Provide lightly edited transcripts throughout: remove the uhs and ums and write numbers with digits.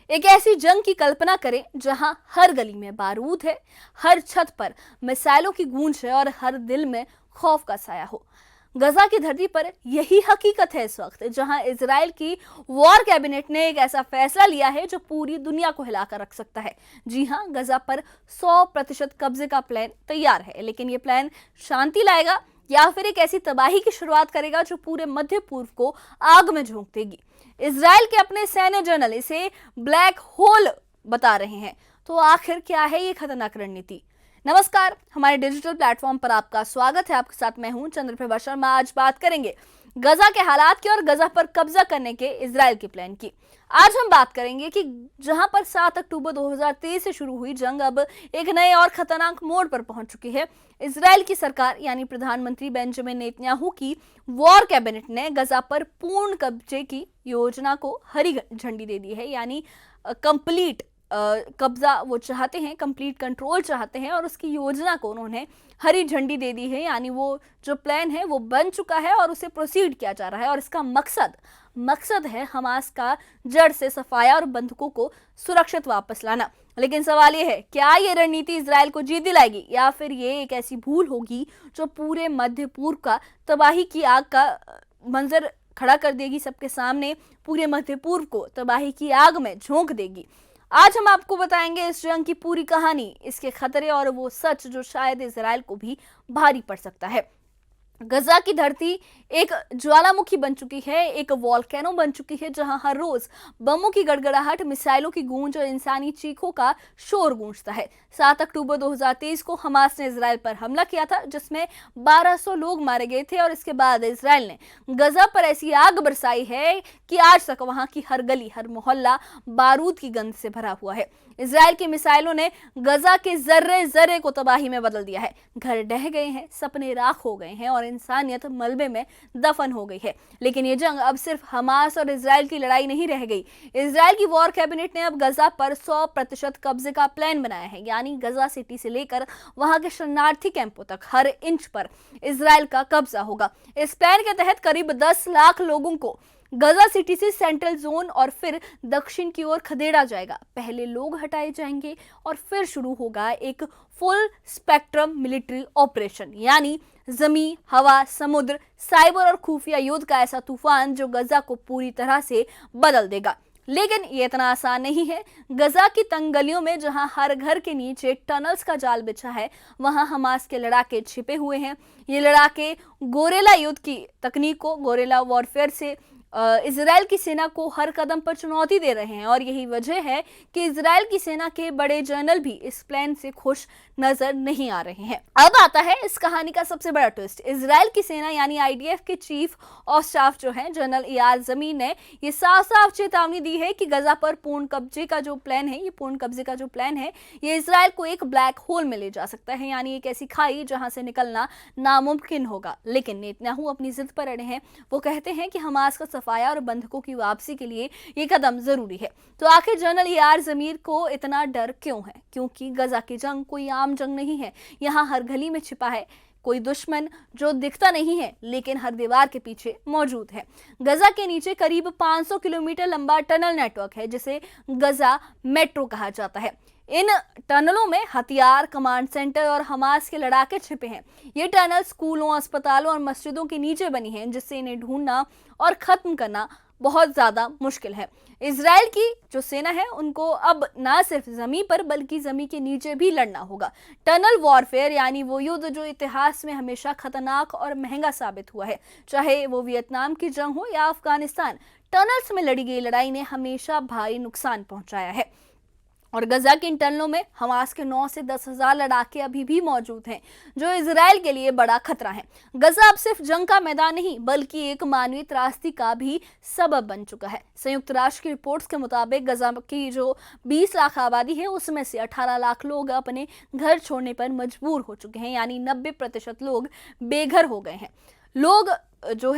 एक ऐसी जंग की कल्पना करें जहां हर गली में बारूद है, हर छत पर मिसाइलों की गूंज है और हर दिल में खौफ का साया हो। गजा की धरती पर यही हकीकत है इस वक्त, जहां इजराइल की वॉर कैबिनेट ने एक ऐसा फैसला लिया है जो पूरी दुनिया को हिलाकर रख सकता है। जी हां, गजा पर 100% कब्जे का प्लान तैयार है, लेकिन ये प्लान शांति लाएगा या फिर एक ऐसी तबाही की शुरुआत करेगा जो पूरे मध्य पूर्व को आग में झोंक देगी। इजराइल के अपने सैन्य जर्नल इसे ब्लैक होल बता रहे हैं। तो आखिर क्या है ये खतरनाक रणनीति? नमस्कार, हमारे डिजिटल प्लेटफॉर्म पर आपका स्वागत है। आपके साथ मैं हूं चंद्रप्रभा शर्मा। आज बात करेंगे गजा के हालात की और गजा पर कब्जा करने के इजराइल के प्लान की। आज हम बात करेंगे कि जहां पर 7 अक्टूबर 2023 से शुरू हुई जंग अब एक नए और खतरनाक मोड़ पर पहुंच चुकी है। इजराइल की सरकार यानी प्रधानमंत्री बेंजामिन नेतन्याहू की वॉर कैबिनेट ने गजा पर पूर्ण कब्जे की योजना को हरी झंडी दे दी है, यानी कंप्लीट कब्जा वो चाहते हैं, कंप्लीट कंट्रोल चाहते हैं और उसकी योजना को उन्होंने हरी झंडी दे दी है। यानी वो जो प्लान है वो बन चुका है और उसे प्रोसीड किया जा रहा है और इसका मकसद है हमास का जड़ से सफाया और बंधकों को सुरक्षित वापस लाना। लेकिन सवाल ये है, क्या ये रणनीति इजराइल को जीत दिलाएगी या फिर ये एक ऐसी भूल होगी जो पूरे मध्य पूर्व का तबाही की आग का मंजर खड़ा कर देगी, सबके सामने पूरे मध्य पूर्व को तबाही की आग में झोंक देगी। आज हम आपको बताएंगे इस जंग की पूरी कहानी, इसके खतरे और वो सच जो शायद इजराइल को भी भारी पड़ सकता है। गजा की धरती एक ज्वालामुखी बन चुकी है, एक वॉल्केनो बन चुकी है, जहां हर रोज बमों की गड़गड़ाहट, मिसाइलों की गूंज और इंसानी चीखों का शोर गूंजता है। 7 अक्टूबर 2023 को हमास ने इजराइल पर हमला किया था, जिसमें 1200 लोग मारे गए थे और इसके बाद इजराइल ने गजा पर ऐसी आग बरसाई है कि आज तक वहां की हर गली, हर मोहल्ला बारूद की गंध से भरा हुआ है। इजराइल की मिसाइलों ने गजा के जर्रे जर्रे को तबाही में बदल दिया है। घर ढह गए हैं, सपने राख हो गए हैं और इंसानियत मलबे में दफन हो गई है। लेकिन ये जंग अब सिर्फ हमास और इजराइल की लड़ाई नहीं रह गई। इजराइल की वॉर कैबिनेट ने अब गजा पर 100% कब्जे का प्लान बनाया है, यानी गजा सिटी से लेकर वहां के शरणार्थी कैंपों तक हर इंच पर इजराइल का कब्जा होगा। इस प्लान के तहत करीब 10 लाख लोगों को गजा सिटी से सेंट्रल जोन और फिर दक्षिण की ओर खदेड़ा जाएगा। पहले लोग हटाए जाएंगे और फिर शुरू होगा एक फुल स्पेक्ट्रम मिलिट्री ऑपरेशन, यानी जमीन, हवा, समुद्र, साइबर और खुफिया युद्ध का ऐसा तूफान जो गजा को पूरी तरह से बदल देगा। लेकिन ये इतना आसान नहीं है। गजा की तंग गलियों में जहां हर घर के नीचे टनल्स का जाल बिछा है, वहां हमास के लड़ाके छिपे हुए हैं। ये लड़ाके गोरेला युद्ध की तकनीक को, गोरेला वॉरफेयर से इजराइल की सेना को हर कदम पर चुनौती दे रहे हैं और यही वजह है कि इजराइल की सेना के बड़े जनरल भी इस प्लान से खुश नजर नहीं आ रहे हैं। अब आता है इस कहानी का सबसे बड़ा ट्विस्ट। इजराइल की सेना यानी आईडीएफ के चीफ ऑफ स्टाफ जो है जनरल इयाल जमीर ने ये साफ साफ चेतावनी दी है कि गजा पर पूर्ण कब्जे का जो प्लान है, ये इजराइल को एक ब्लैक होल में ले जा सकता है, यानी एक ऐसी खाई जहां से निकलना नामुमकिन होगा। लेकिन नेतन्याहू अपनी जिद पर अड़े हैं। वो कहते हैं कि हमास का सफाया और बंधकों की वापसी के लिए ये कदम जरूरी है। तो आखिर जनरल इयाल जमीर को इतना डर क्यों है? क्योंकि गजा की जंग कोई आम जंग नहीं है। यहाँ हर गली में छिपा है कोई दुश्मन जो दिखता नहीं है लेकिन हर दीवार के पीछे मौजूद है। गजा के नीचे करीब 500 किलोमीटर लंबा टनल नेटवर्क है, जिसे गजा मेट्रो कहा जाता है। इन टनलों में हथियार, कमांड सेंटर और हमास के लड़ाके छिपे हैं। ये टनल स्कूलों, अस्पतालों और मस्जिदों के नीचे बनी हैं, जिससे इन्हें ढूंढना और खत्म करना बहुत ज्यादा मुश्किल है। इजराइल की जो सेना है उनको अब ना सिर्फ जमीन पर बल्कि जमीन के नीचे भी लड़ना होगा। टनल वॉरफेयर यानी वो युद्ध जो इतिहास में हमेशा खतरनाक और महंगा साबित हुआ है, चाहे वो वियतनाम की जंग हो या अफगानिस्तान। टनल्स में लड़ी गई लड़ाई ने हमेशा भारी नुकसान पहुंचाया है और गजा के इन टनलों में हमास के 9 से 10 हजार लड़ाके अभी भी मौजूद हैं, जो इजराइल के लिए बड़ा खतरा है। गजा अब सिर्फ जंग का मैदान नहीं बल्कि एक मानवीय त्रासदी का भी सबब बन चुका है। संयुक्त राष्ट्र की रिपोर्ट्स के मुताबिक गजा की जो 20 लाख आबादी है उसमें से 18 लाख लोग अपने घर छोड़ने पर मजबूर हो चुके हैं, यानी 90% लोग बेघर हो गए हैं।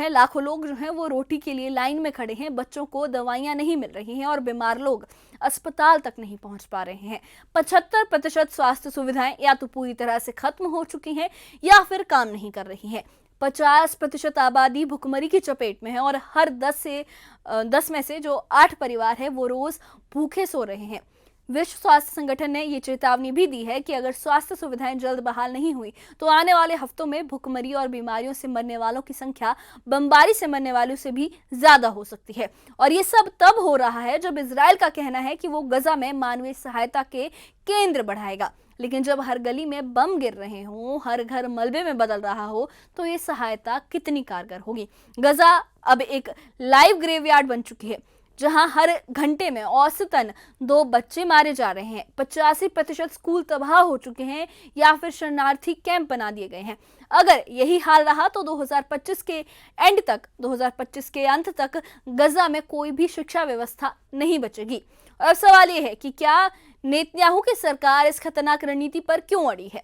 लाखों लोग जो हैं वो रोटी के लिए लाइन में खड़े हैं। बच्चों को दवाइयां नहीं मिल रही हैं और बीमार लोग अस्पताल तक नहीं पहुंच पा रहे हैं। 75% स्वास्थ्य सुविधाएं या तो पूरी तरह से खत्म हो चुकी हैं या फिर काम नहीं कर रही हैं। 50% आबादी भुखमरी की चपेट में है और हर 10 में से जो 8 परिवार है वो रोज भूखे सो रहे हैं। विश्व स्वास्थ्य संगठन ने ये चेतावनी भी दी है कि अगर स्वास्थ्य सुविधाएं जल्द बहाल नहीं हुई तो आने वाले हफ्तों में भुखमरी और बीमारियों से मरने वालों की संख्या बमबारी से मरने वालों से भी ज्यादा हो सकती है। और ये सब तब हो रहा है जब इजराइल का कहना है कि वो गजा में मानवीय सहायता के केंद्र बढ़ाएगा, लेकिन जब हर गली में बम गिर रहे हों, हर घर मलबे में बदल रहा हो, तो ये सहायता कितनी कारगर होगी। गजा अब एक लाइव ग्रेवयार्ड बन चुकी है जहां हर घंटे में औसतन 2 बच्चे मारे जा रहे हैं। 85% स्कूल तबाह हो चुके हैं या फिर शरणार्थी कैंप बना दिए गए हैं। अगर यही हाल रहा तो 2025 के अंत तक गजा में कोई भी शिक्षा व्यवस्था नहीं बचेगी। और अब सवाल यह है कि क्या नेतन्याहू की सरकार इस खतरनाक रणनीति पर क्यों अड़ी है।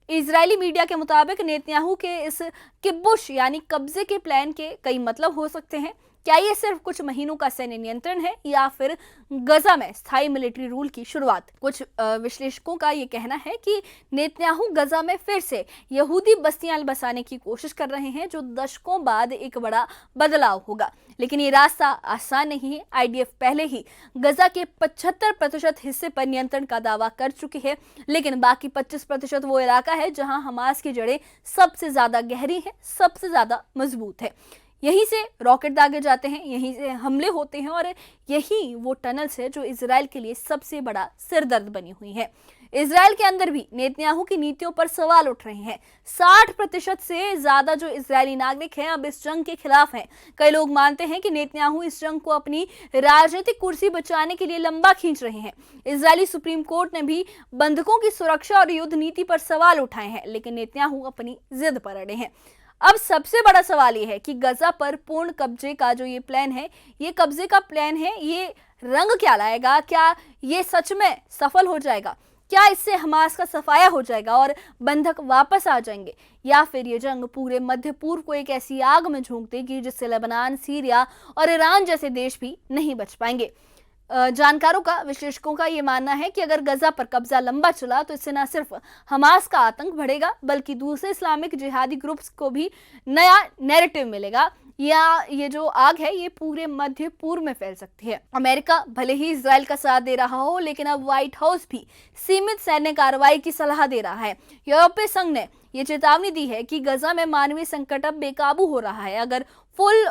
इजरायली मीडिया के मुताबिक नेतन्याहू के इस किब्बुश यानी कब्जे के प्लान के कई मतलब हो सकते हैं। क्या ये सिर्फ कुछ महीनों का सैन्य नियंत्रण है या फिर गजा में स्थायी मिलिट्री रूल की शुरुआत। कुछ विश्लेषकों का ये कहना है कि नेतन्याहू गजा में फिर से यहूदी बस्तियां बसाने की कोशिश कर रहे हैं, जो दशकों बाद एक बड़ा बदलाव होगा। लेकिन ये रास्ता आसान नहीं है। आईडीएफ पहले ही गजा के 75% हिस्से पर नियंत्रण का दावा कर चुकी है, लेकिन बाकी 25% वो इलाका है जहां हमास की जड़ें सबसे ज्यादा गहरी हैं, सबसे ज्यादा मजबूत है। यहीं से रॉकेट दागे जाते हैं, यहीं से हमले होते हैं और यही वो टनल्स है जो इजराइल के लिए सबसे बड़ा सिरदर्द बनी हुई है। इजराइल के अंदर भी नेतन्याहू की नीतियों पर सवाल उठ रहे हैं। 60% से ज्यादा जो इजरायली नागरिक हैं अब इस जंग के खिलाफ हैं। कई लोग मानते हैं कि नेतन्याहू इस जंग को अपनी राजनीतिक कुर्सी बचाने के लिए लंबा खींच रहे हैं। इजरायली सुप्रीम कोर्ट ने भी बंधकों की सुरक्षा और युद्ध नीति पर सवाल उठाए हैं, लेकिन नेतन्याहू अपनी जिद पर अड़े हैं। अब सबसे बड़ा सवाल ये है कि गजा पर पूर्ण कब्जे का जो ये प्लान है, ये कब्जे का प्लान है, ये रंग क्या लाएगा? क्या ये सच में सफल हो जाएगा? क्या इससे हमास का सफाया हो जाएगा और बंधक वापस आ जाएंगे, या फिर ये जंग पूरे मध्य पूर्व को एक ऐसी आग में झोंक देगी जिससे लेबनान, सीरिया और ईरान जैसे देश भी नहीं बच पाएंगे। जानकारों का, विश्लेषकों का ये मानना है कि अगर गजा पर कब्जा लंबा चला तो इससे न सिर्फ हमास का आतंक बढ़ेगा बल्कि दूसरे इस्लामिक जिहादी ग्रुप्स को भी नया नैरेटिव मिलेगा, या ये जो आग है ये पूरे मध्य पूर्व में फैल सकती है। अमेरिका भले ही इजराइल का साथ दे रहा हो, लेकिन अब व्हाइट हाउस भी सीमित सैन्य कार्रवाई की सलाह दे रहा है। यूरोपीय संघ ने ये चेतावनी दी है कि गजा में मानवीय संकट अब बेकाबू हो रहा है। अगर फुल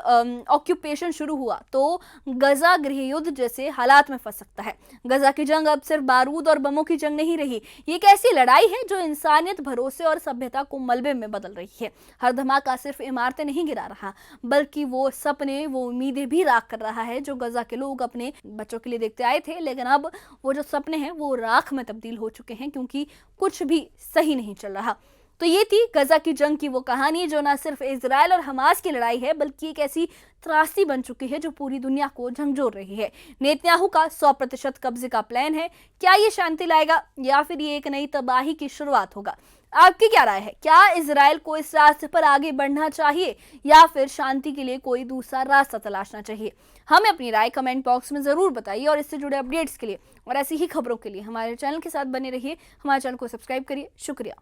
ऑक्यूपेशन शुरू हुआ तो गजा गृह युद्ध जैसे हालात में फंस सकता है। गजा की जंग अब सिर्फ बारूद और बमों की जंग नहीं रही, ये एक ऐसी लड़ाई है जो इंसानियत, भरोसे और सभ्यता को मलबे में बदल रही है। हर धमाका सिर्फ इमारतें नहीं गिरा रहा, बल्कि वो सपने, वो उम्मीदें भी राख कर रहा है जो गजा के लोग अपने बच्चों के लिए देखते आए थे। लेकिन अब वो जो सपने हैं वो राख में तब्दील हो चुके हैं, क्योंकि कुछ भी सही नहीं चल रहा। तो ये थी गजा की जंग की वो कहानी जो ना सिर्फ इजराइल और हमास की लड़ाई है, बल्कि एक ऐसी त्रासदी बन चुकी है जो पूरी दुनिया को झंझोर रही है। नेतन्याहू का 100% कब्जे का प्लान है। क्या ये शांति लाएगा या फिर ये एक नई तबाही की शुरुआत होगा? आपकी क्या राय है? क्या इजराइल को इस रास्ते पर आगे बढ़ना चाहिए या फिर शांति के लिए कोई दूसरा रास्ता तलाशना चाहिए? हमें अपनी राय कमेंट बॉक्स में जरूर बताइए और इससे जुड़े अपडेट्स के लिए और ऐसी ही खबरों के लिए हमारे चैनल के साथ बने रहिए। हमारे चैनल को सब्सक्राइब करिए। शुक्रिया।